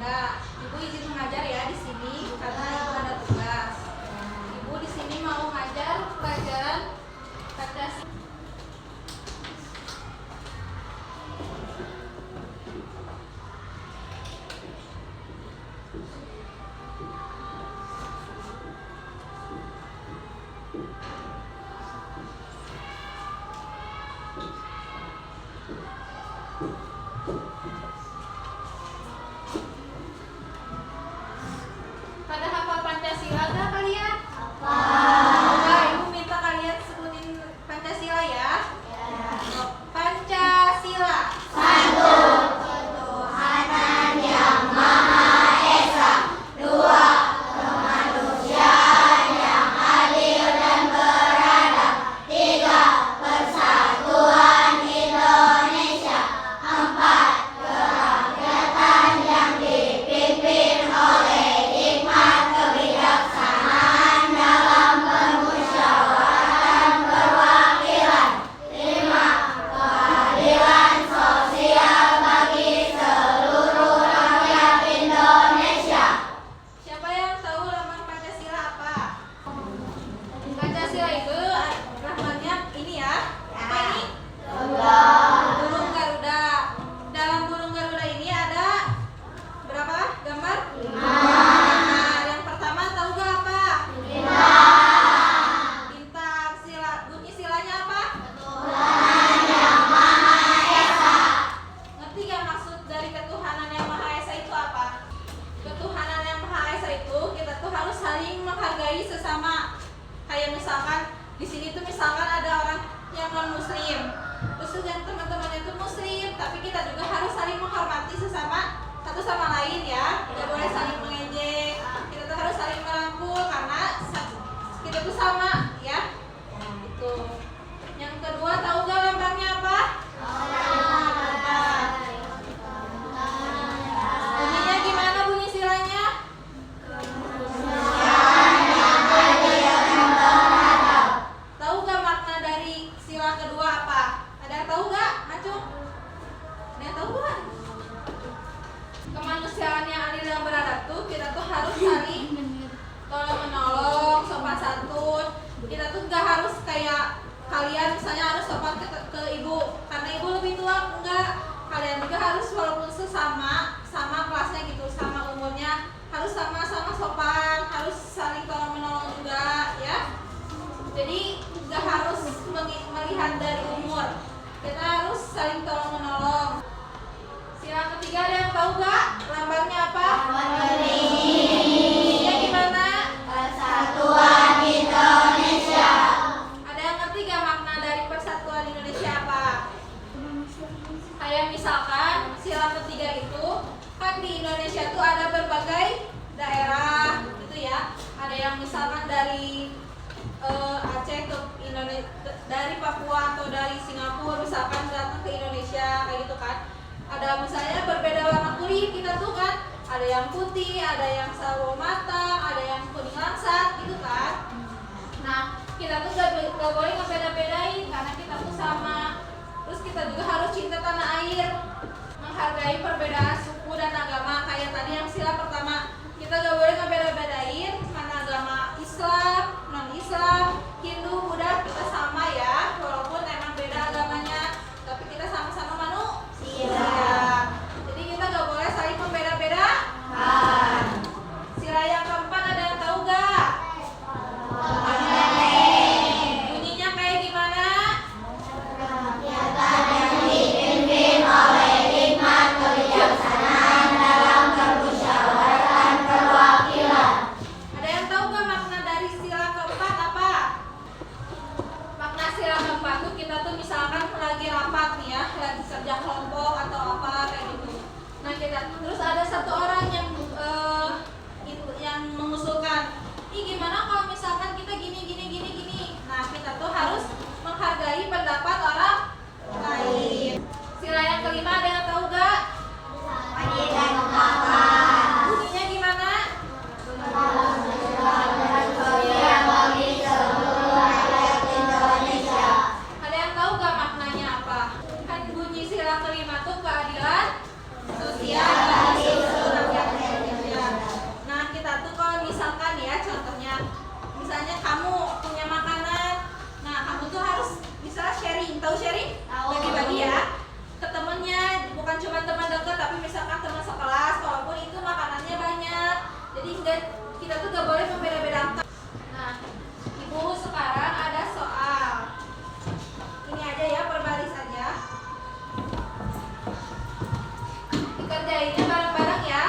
Enggak, Ibu izin mengajar ya di sini karena Ibu ada tugas. Ibu di sini mau ngajar pelajaran Pancasila. Pada hafal Pancasila nggak kalian? Nah, Ibu minta kalian sebutin Pancasila ya. Pancasila. Siapa yang tahu lambang Pancasila apa? Pancasila itu lambangnya ini ya. Apa ini? Burung Garuda. Dalam burung Garuda ini ada berapa gambar? 5. Nah, yang pertama tahu gak apa? Bintang. Sila, bunyi silanya apa? Ngerti gak maksud dari ketuhanan yang Maha Esa itu apa? Ketuhanan yang Maha Esa itu kita tuh harus saling menghargai sesama. Kayak misalkan di sini tuh misalkan ada orang yang non muslim, terus yang teman-temannya itu muslim, tapi kita juga harus saling menghormati sesama satu sama lain ya. Tidak boleh saling mengejek. Kita tuh harus saling merangkul karena kita tuh sama ya. Itu. Yang kedua tahu gak lambangnya apa? Bunyinya gimana bunyi silanya? Tahu gak makna dari sila kedua apa? Ada yang tahu gak? Acung? Ada yang tahu gak? Kemanusiaan yang adil dan beradab tuh kita tuh harus saling tolong menolong, sopan santun. Kita tuh gak harus kayak kalian misalnya harus sopan ke ibu karena ibu lebih tua, enggak. Kalian juga harus walaupun sesama sama kelasnya gitu, sama umurnya harus sama-sama sopan, harus saling tolong menolong juga ya. Jadi gak harus melihat dari umur, kita harus saling tolong menolong. Sila ketiga ada yang tahu gak lambangnya apa? Bunyinya gimana? Ada yang ngerti gak makna dari Persatuan Indonesia apa? Kayak misalkan sila ketiga itu kan di Indonesia tuh ada berbagai daerah gitu ya. Ada yang misalkan dari Aceh ke Indonesia, dari Papua atau dari Singapura misalkan datang ke Indonesia kayak gitu kan. Ada misalnya berbeda warna kulit kita tuh kan. Ada yang putih, ada yang sawo matang, ada yang kuning langsat gitu kan. Nah, kita tuh gak boleh ngebeda-bedain karena kita tuh sama. Terus kita juga harus cinta tanah air, menghargai perbedaan suku dan agama. Kayak tadi yang sila pertama, kita gak boleh ngebeda-bedain karena agama Islam, non-Islam, Hindu, Buddha, kita sama ya. Walaupun emang beda agamanya, tapi kita sama-sama manusia. Jadi kita gak boleh saling membeda-bedakan. Sila yang keempat ada yang tahu gak? Bunyinya kayak gimana? Rakyat yang dipimpin oleh hikmat kebijaksanaan kita tuh gak boleh membeda-bedakan. Nah, Ibu sekarang ada soal. Ini aja ya, per baris aja. Dikerjainnya bareng-bareng ya.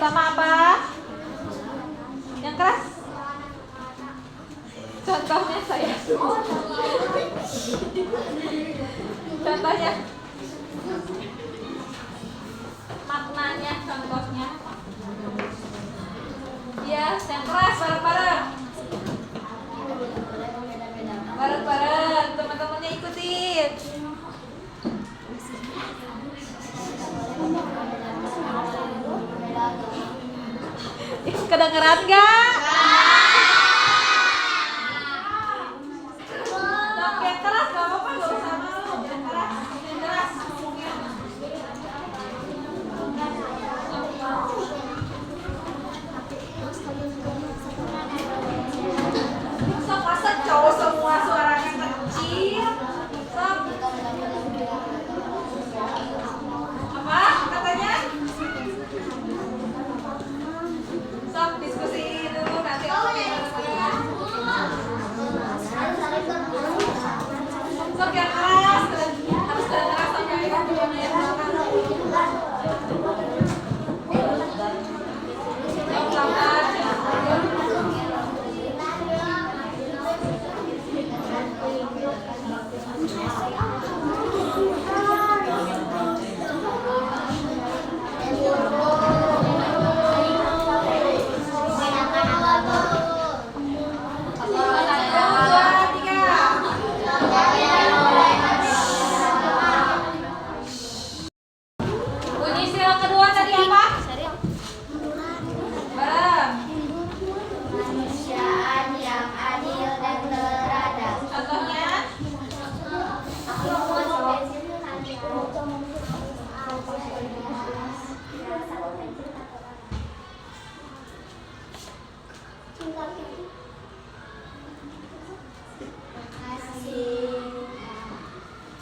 pertama apa? Yang keras? Contohnya saya. Contohnya. Maknanya, contohnya. Ya, yang keras bareng-bareng. Bareng-bareng, teman-temannya ikutin. Kedengeran gak? Oke, keras gak apa-apa, gak usah malu. Yang keras, yang keras. Sok, masa cowok semua suaranya kecil? Sok. Apa katanya? Sok, diskusi dulu nanti aku sok yang keras, harus keras sampai sok pelan-pelan. Bunyi sila kedua tadi apa? Bareng. Kemanusiaan yang adil dan beradab. Contohnya?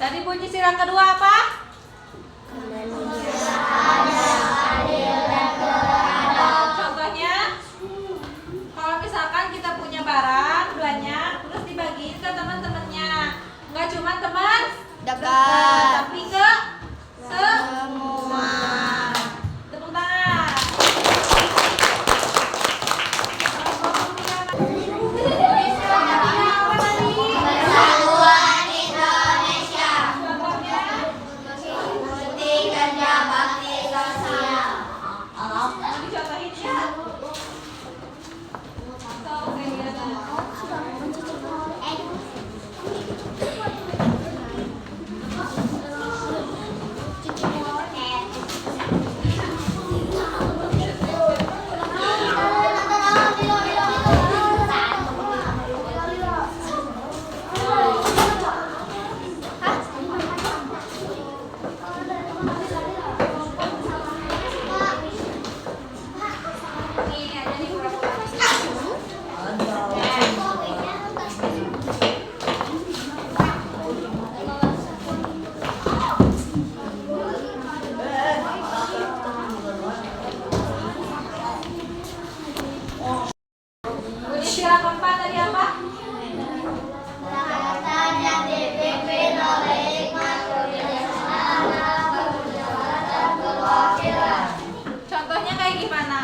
Tadi bunyi sila kedua apa? Kemanusiaan yang adil dan beradab. Contohnya, kalau misalkan kita punya barang banyak, terus dibagiin ke teman-temannya, nggak cuma teman Dekat. tapi ke semua. Tepuk tangan. Apa tadi? Persatuan Indonesia. Contohnya, Bukti kerja bakti sosial. mau dicontohin ya? So, kayak gitu. Ini aja nih pura-pura. Bunyi sila keempat tadi apa? Kesepakatan yang dipimpin oleh hikmat kebijaksanaan permusyawaratan perwakilan. Contohnya kayak gimana?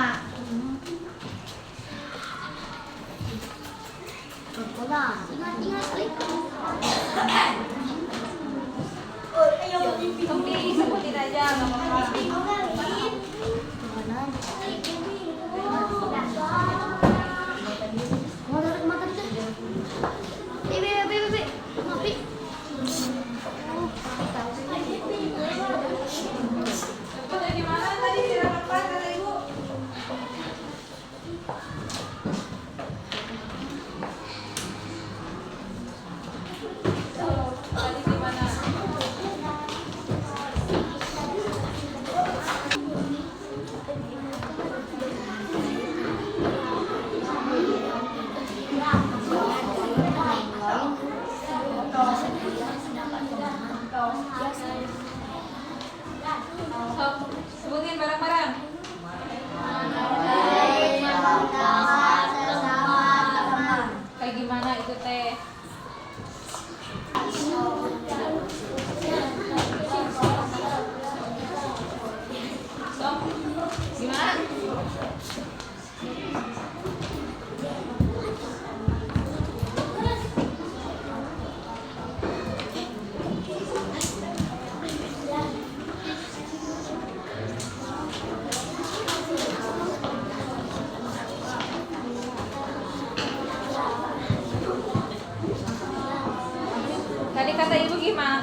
Oke, sebutin aja, nggak apa-apa. Contohnya gimana tadi sila keempat kata ibu? Tadi gimana?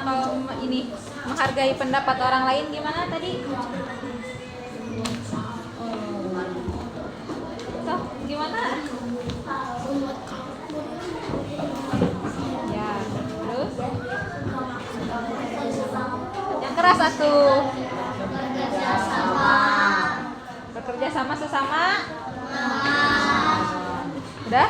kalau ini menghargai pendapat orang lain gimana tadi? Toh, gimana? Ya, terus? Yang keras satu. Bekerja sama sesama. Udah?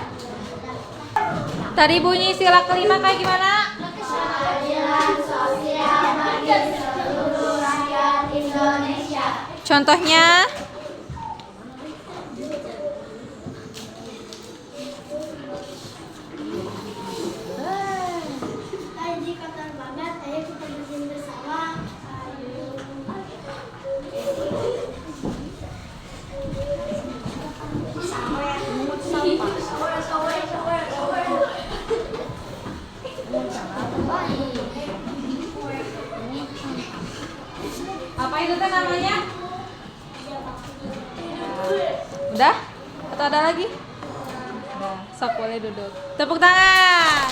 Tadi bunyi sila kelima kayak gimana? Keadilan sosial bagi seluruh rakyat Indonesia. Contohnya? Tadi kotor banget, ayo kita bersihin bersama. Apa itu teh namanya? Udah? Atau ada lagi? Udah, sok boleh duduk. Tepuk tangan.